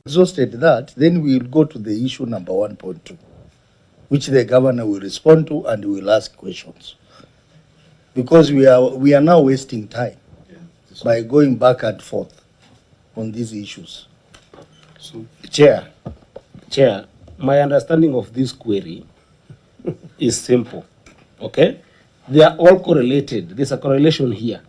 Exhausted that, then we will go to the issue number 1.2, which the governor will respond to and will ask questions. Because we are now wasting time by going back and forth on these issues. So, Chair, my understanding of this query is simple, okay? They are all correlated. There's a correlation here.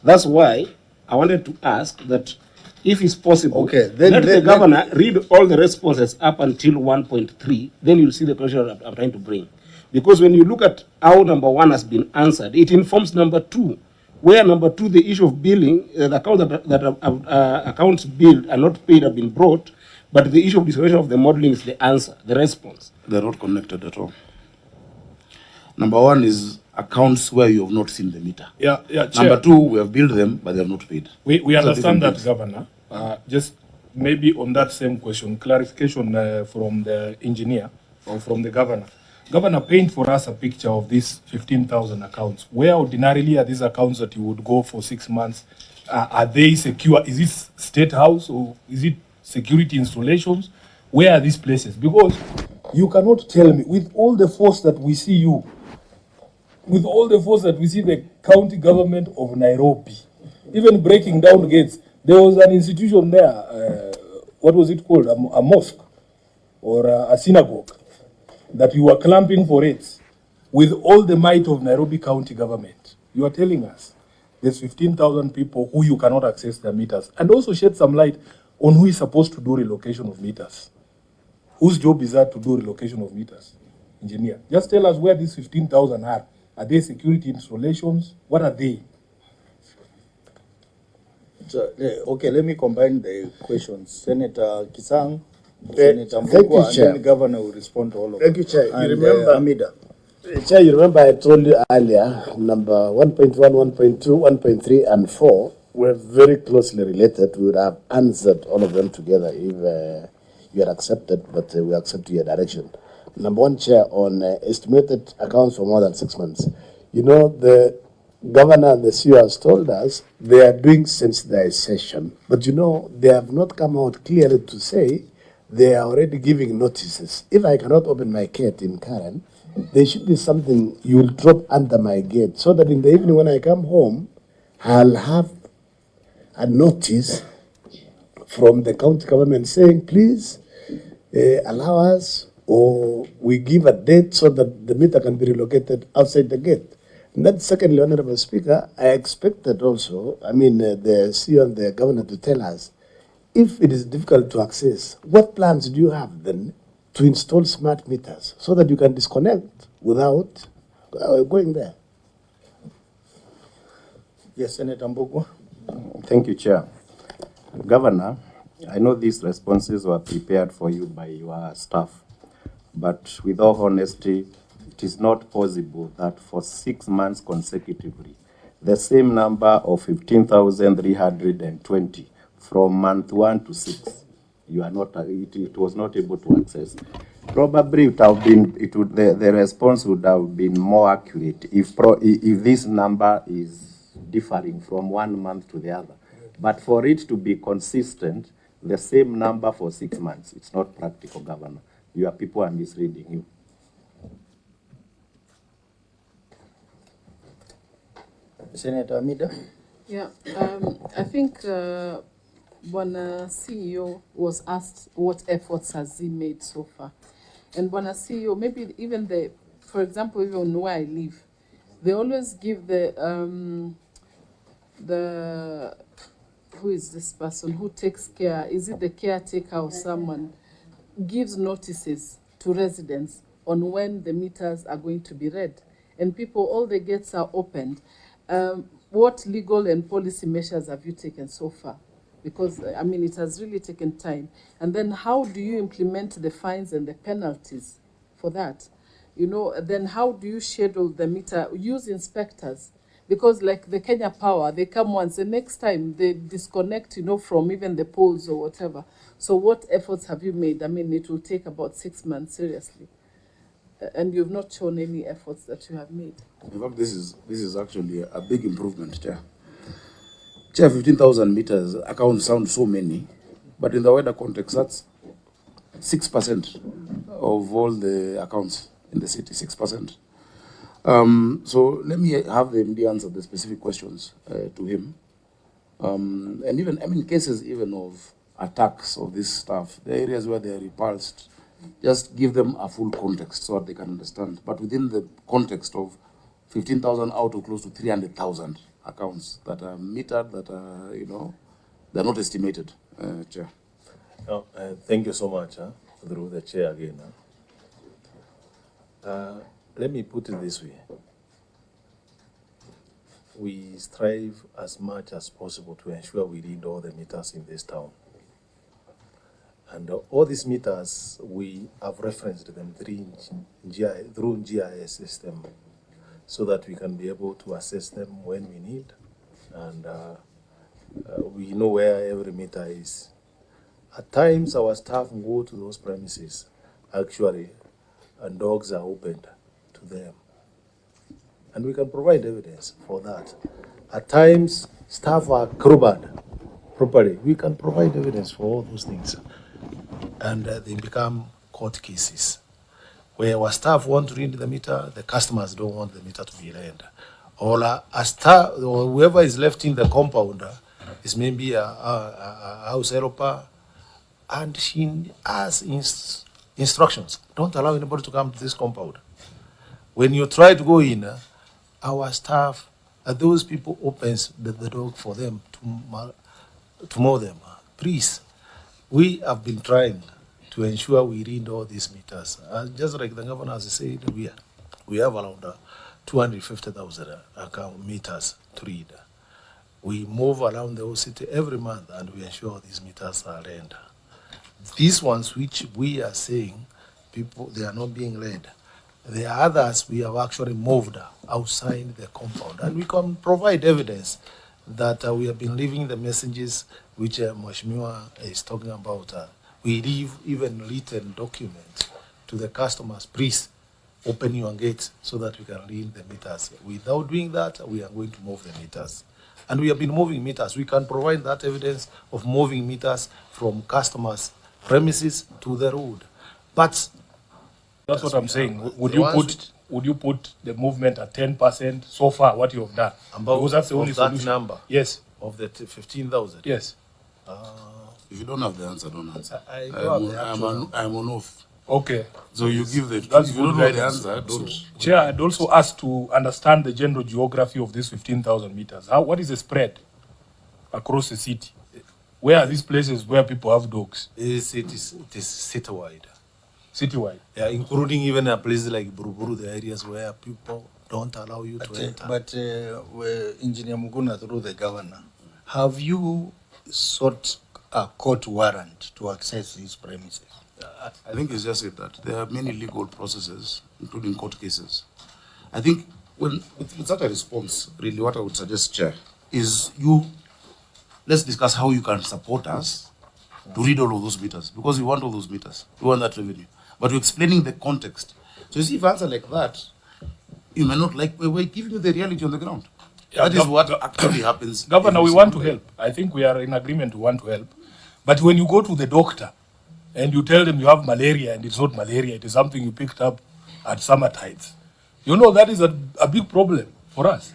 That's why I wanted to ask that if it's possible, let the governor read all the responses up until 1.3, then you'll see the correlation I'm trying to bring. Because when you look at how number 1 has been answered, it informs number 2, where number 2, the issue of billing, the account accounts billed and not paid have been brought, but the issue of discretion of the modeling is the answer, the response. They're not connected at all. Number 1 is accounts where you have not seen the meter. Yeah, Chair. Number 2, we have billed them, but they have not paid. We understand that, Governor. Just maybe on that same question, clarification from the engineer or from the governor. Governor, paint for us a picture of these 15,000 accounts. Where ordinarily are these accounts that you would go for 6 months? Are they secure? Is this State House or is it security installations? Where are these places? Because you cannot tell me, with all the force that we see you, with all the force that we see the county government of Nairobi, even breaking down gates. There was an institution there, what was it called, a mosque or a synagogue, that you were clamping for it with all the might of Nairobi County government. You are telling us there's 15,000 people who you cannot access their meters, and also shed some light on who is supposed to do relocation of meters. Whose job is that to do relocation of meters? Engineer, just tell us where these 15,000 are. Are they security installations? What are they? So, okay, let me combine the questions. Senator Kisang, Senator Mbugua, and then the governor will respond to all of them. Thank you, Chair. And, you remember, Amida. Chair, you remember I told you earlier, number 1.1, 1.2, 1.3, and 4 were very closely related. We would have answered all of them together if you had accepted, but we accept your direction. Number 1, Chair, on estimated accounts for more than 6 months. You know, the governor and the CEO has told us they are doing sensitization, but you know, they have not come out clearly to say they are already giving notices. If I cannot open my gate in Karen, there should be something you will drop under my gate so that in the evening when I come home, I'll have a notice from the county government saying, please allow us, or we give a date so that the meter can be relocated outside the gate. And then secondly, Honorable Speaker, I expected also, the CEO and the governor to tell us, if it is difficult to access, what plans do you have then to install smart meters so that you can disconnect without going there? Yes, Senator Mbugua. Thank you, Chair. Governor, I know these responses were prepared for you by your staff, but with all honesty, it is not possible that for 6 months consecutively, the same number of 15,320 from month 1 to 6, you are not, it was not able to access. Probably it have been, the response would have been more accurate if this number is differing from 1 month to the other. But for it to be consistent, the same number for 6 months, it's not practical, Governor. Your people are misreading you. Senator Amida. Yeah, I think Bwana CEO was asked what efforts has he made so far. And Bwana CEO, maybe even for example, even where I live, they always give who is this person who takes care? Is it the caretaker or someone? Gives notices to residents on when the meters are going to be read. And people, all the gates are opened. What legal and policy measures have you taken so far? Because, it has really taken time. And then how do you implement the fines and the penalties for that? Then how do you schedule the meter? Use inspectors. Because like the Kenya Power, they come once, the next time they disconnect, from even the poles or whatever. So what efforts have you made? It will take about 6 months, seriously. and you've not shown any efforts that you have made. In fact, this is actually a big improvement, Chair. Chair, 15,000 meters accounts sound so many, but in the wider context, that's 6% of all the accounts in the city, 6%. So let me have the MD answer the specific questions to him. And even, I mean, cases even of attacks of this stuff, the areas where they are repulsed, just give them a full context so that they can understand. But within the context of 15,000 out of close to 300,000 accounts that are metered, that are, you know, they're not estimated, Chair. No, thank you so much, through the chair again. Let me put it this way. We strive as much as possible to ensure we read all the meters in this town. And all these meters, we have referenced them through GIS system so that we can be able to assess them when we need. And we know where every meter is. At times, our staff go to those premises, actually, and dogs are opened to them. And we can provide evidence for that. At times, staff are crowbarred properly. We can provide evidence for all those things. And they become court cases where our staff want to read the meter, the customers don't want the meter to be read. Or a staff, or whoever is left in the compound is maybe a house helper, and she has instructions. Don't allow anybody to come to this compound. When you try to go in, our staff, those people opens the door for them to mow them. Please, we have been trying to ensure we read all these meters. Just like the governor has said, we have around 250,000 account meters to read. We move around the whole city every month and we ensure these meters are read. These ones which we are saying, people, they are not being read. The others we have actually moved outside the compound, and we can provide evidence that we have been leaving the messages which Mheshimiwa is talking about. We leave even written documents to the customers. Please open your gates so that we can read the meters. Without doing that, we are going to move the meters. And we have been moving meters. We can provide that evidence of moving meters from customers' premises to the road. But that's what I'm saying. Would you put the movement at 10% so far? What you have done? Because that's the only solution. Number. Yes. Of the 15,000. Yes. If you don't have the answer, don't answer. I'm on off. Okay. So you give the That's if you good don't know the guidance. answer, don't. Chair, I'd also ask to understand the general geography of these 15,000 meters. What is the spread across the city? Where are these places where people have dogs? It is citywide. Citywide? Yeah, including even a place like Buruburu, the areas where people don't allow you to enter. But Engineer Muguna, through the governor, have you sought a court warrant to access these premises? I think it's just it that there are many legal processes, including court cases. I think when with such a response, really what I would suggest, Chair, is let's discuss how you can support us to read all of those meters, because we want all those meters, we want that revenue. But we're explaining the context. So you see, if you answer like that, you may not like, we're giving you the reality on the ground. Yeah, that is what actually happens. Governor, we want to help. I think we are in agreement, we want to help. But when you go to the doctor and you tell them you have malaria and it's not malaria, it is something you picked up at summer tides, you know that is a big problem for us.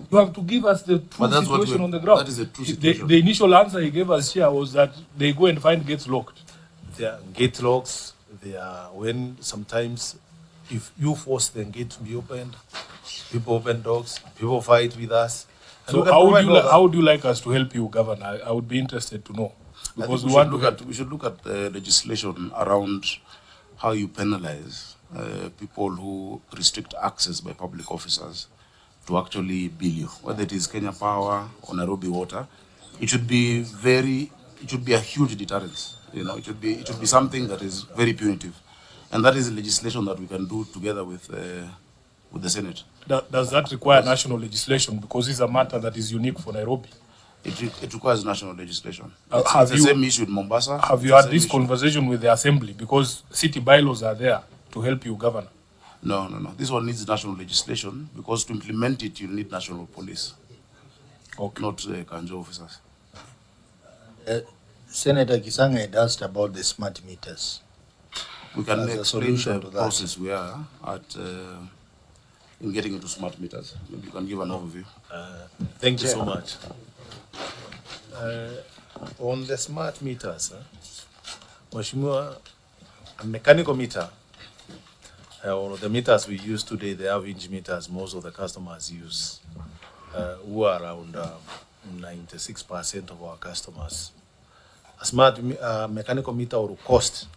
You have to give us the true situation on the ground. That is the true situation. The initial answer he gave us here was that they go and find gates locked. There are gate locks. There are when sometimes if you force the gate to be opened, people open doors, people fight with us. So how would you like us to help you, Governor? I would be interested to know. Because we should look at the legislation around how you penalize people who restrict access by public officers to actually bill you, whether it is Kenya Power or Nairobi Water. It should be a huge deterrence. You know, it should be something that is very punitive, and that is a legislation that we can do together with the Senate. Does that require national legislation? Because it's a matter that is unique for Nairobi. It requires national legislation. It's the same issue in Mombasa. Have you had this conversation with the Assembly? Because city bylaws are there to help you, Governor. No. This one needs national legislation because to implement it, you need national police. Okay. Not Kanjo officers. Senator Kisanga had asked about the smart meters. We can As a explain solution the to that. process we are at in getting into smart meters. Maybe you can give an overview. Thank you so much. On the smart meters, Mheshimiwa, a mechanical meter, or the meters we use today, they have inch meters most of the customers use, who are around 96% of our customers. A smart mechanical meter will cost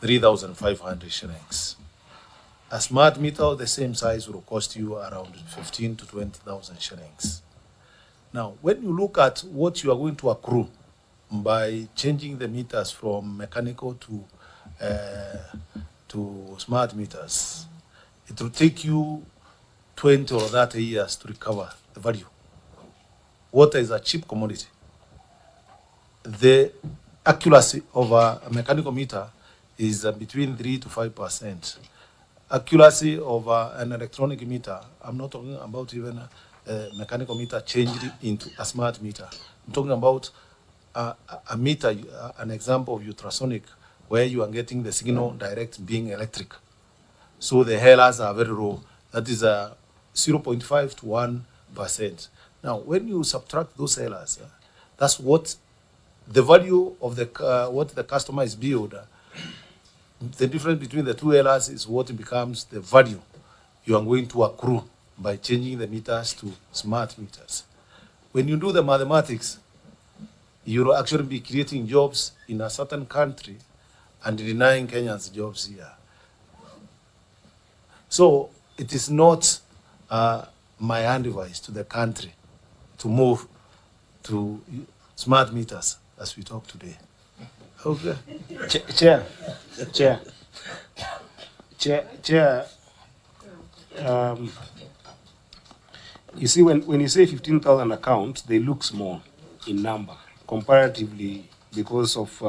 3,500 shillings. A smart meter of the same size will cost you around 15 to 20,000 shillings. Now, when you look at what you are going to accrue by changing the meters from mechanical to smart meters, it will take you 20 or 30 years to recover the value. Water is a cheap commodity. The accuracy of a mechanical meter is between 3 to 5%. Accuracy of an electronic meter, I'm not talking about even a mechanical meter changed into a smart meter. I'm talking about a meter, an example of ultrasonic, where you are getting the signal direct being electric. So the errors are very low. That is 0.5 to 1%. Now, when you subtract those errors, that's what the value of the what the customer is billed. The difference between the two errors is what becomes the value you are going to accrue by changing the meters to smart meters. When you do the mathematics, you'll actually be creating jobs in a certain country and denying Kenyans jobs here. So it is not my advice to the country to move to smart meters as we talk today. Okay. Chair. You see, when you say 15,000 accounts, they look small in number comparatively because of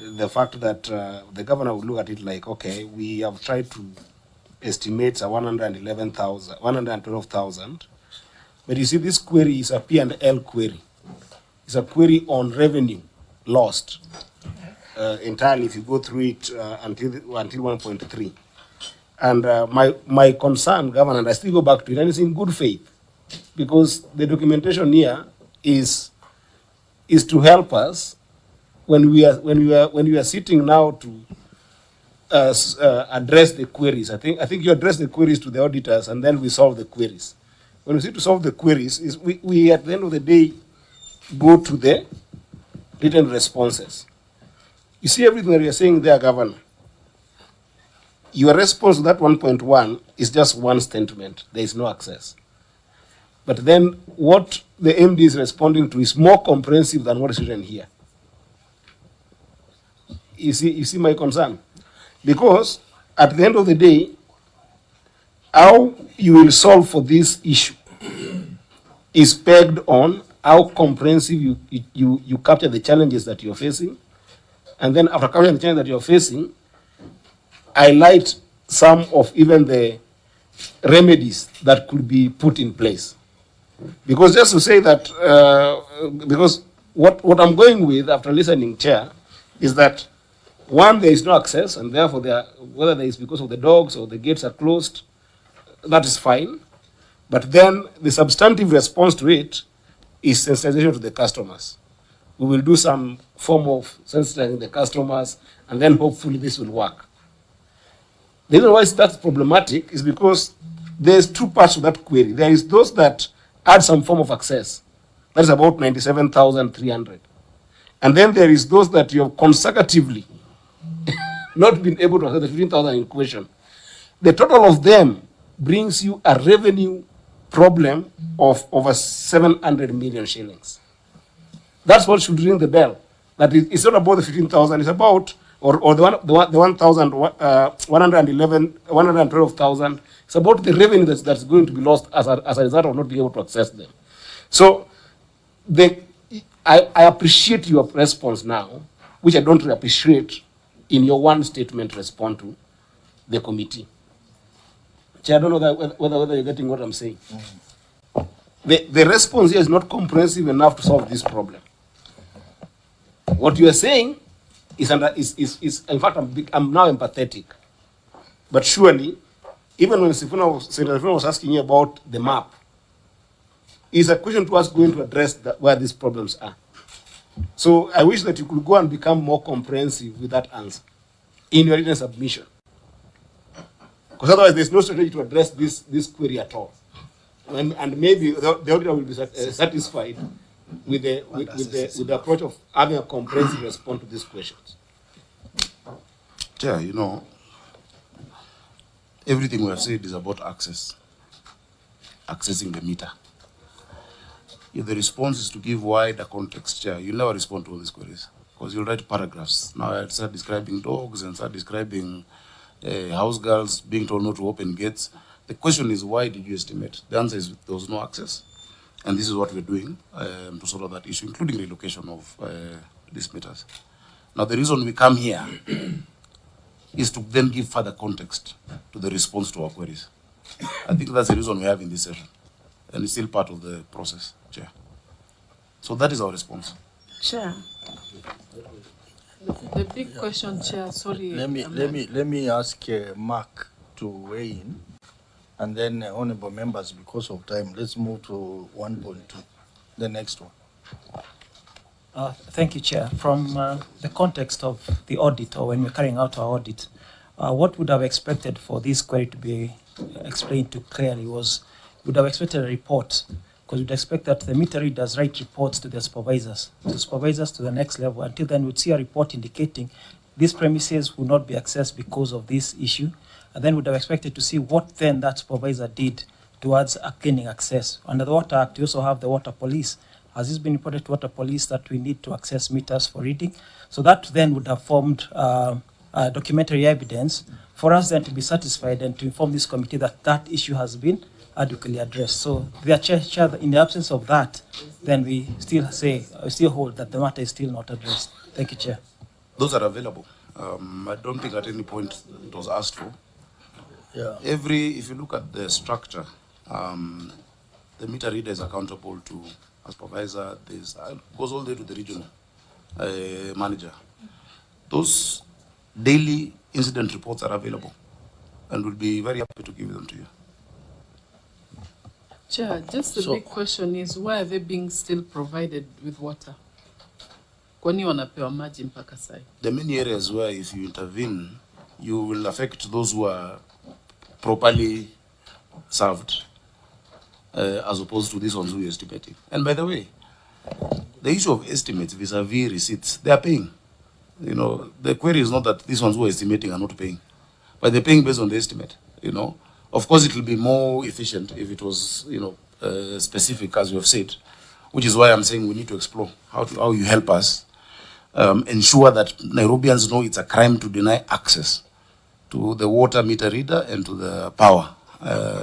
the fact that the governor would look at it like, okay, we have tried to estimate 112,000. But you see, this query is a P&L query. It's a query on revenue lost entirely if you go through it until 1.3. And my concern, Governor, and I still go back to it, and it's in good faith, because the documentation here is to help us when we are sitting now to address the queries. I think you address the queries to the auditors, and then we solve the queries. When we sit to solve the queries, is we at the end of the day go to the written responses. You see everything that you're saying there, Governor. Your response to that 1.1 is just one statement. There is no access. But then what the MD is responding to is more comprehensive than what is written here. You see my concern? Because at the end of the day, how you will solve for this issue is pegged on how comprehensive you capture the challenges that you're facing. And then after capturing the challenges that you're facing, highlight some of even the remedies that could be put in place. Because just to say that, because what I'm going with after listening, Chair, is that one, there is no access, and therefore whether there is because of the dogs or the gates are closed, that is fine. But then the substantive response to it is sensitization to the customers. We will do some form of sensitizing the customers, and then hopefully this will work. The reason why that's problematic is because there's two parts of that query. There is those that add some form of access. That is about 97,300. And then there is those that you have consecutively not been able to access the 15,000 in question. The total of them brings you a revenue problem of over 700 million shillings. That's what should ring the bell. That it's not about the 15,000, it's about, or the 112,000, it's about the revenue that's going to be lost as a result of not being able to access them. So I appreciate your response now, which I don't appreciate in your one statement response to the committee. Chair, I don't know whether you're getting what I'm saying. The response here is not comprehensive enough to solve this problem. What you are saying is in fact, I'm now empathetic. But surely, even when Senator Sifuna was asking you about the map, is a question to us going to address where these problems are. So I wish that you could go and become more comprehensive with that answer in your written submission. Because otherwise there's no strategy to address this query at all. And maybe the auditor will be satisfied with the approach of having a comprehensive response to these questions. Chair, everything we have said is about accessing the meter. If the response is to give wider context, Chair, you'll never respond to all these queries because you'll write paragraphs. Now I start describing dogs and start describing house girls being told not to open gates. The question is, why did you estimate? The answer is there was no access. And this is what we're doing to solve that issue, including relocation of these meters. Now, the reason we come here is to then give further context to the response to our queries. I think that's the reason we have in this session. And it's still part of the process, Chair. So that is our response. Chair. The big question, Chair, sorry. Let me ask Mark to weigh in, and then honorable members, because of time, let's move to 1.2, the next one. Thank you, Chair. From the context of the audit, or when we're carrying out our audit, what would have expected for this query to be explained to clearly was, would have expected a report, because we'd expect that the meter readers write reports to their supervisors to the next level. Until then, we'd see a report indicating these premises will not be accessed because of this issue. And then we'd have expected to see what then that supervisor did towards gaining access. Under the Water Act, we also have the Water Police. Has this been reported to Water Police that we need to access meters for reading? So that then would have formed documentary evidence for us then to be satisfied and to inform this committee that that issue has been adequately addressed. So, Chair, in the absence of that, then we still hold that the matter is still not addressed. Thank you, Chair. Those are available. I don't think at any point it was asked for. Yeah. If you look at the structure, the meter reader is accountable to a supervisor. This goes all the way to the regional manager. Those daily incident reports are available, and we'll be very happy to give them to you. Chair, just the big question is, why are they being still provided with water? Kwani wanapewa maji mpaka sai? There are many areas where if you intervene, you will affect those who are properly served, as opposed to these ones who are estimating. And by the way, the issue of estimates vis-a-vis receipts, they are paying. The query is not that these ones who are estimating are not paying, but they're paying based on the estimate, Of course, it will be more efficient if it was, specific, as you have said, which is why I'm saying we need to explore how you help us ensure that Nairobians know it's a crime to deny access to the water meter reader and to the power,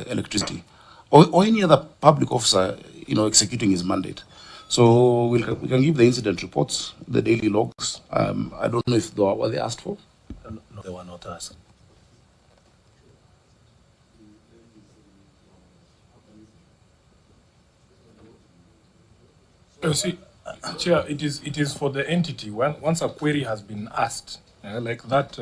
electricity, or any other public officer, executing his mandate. So we can give the incident reports, the daily logs. I don't know if were they asked for. No, they were not asked. See, Chair, it is for the entity. Once a query has been asked, like that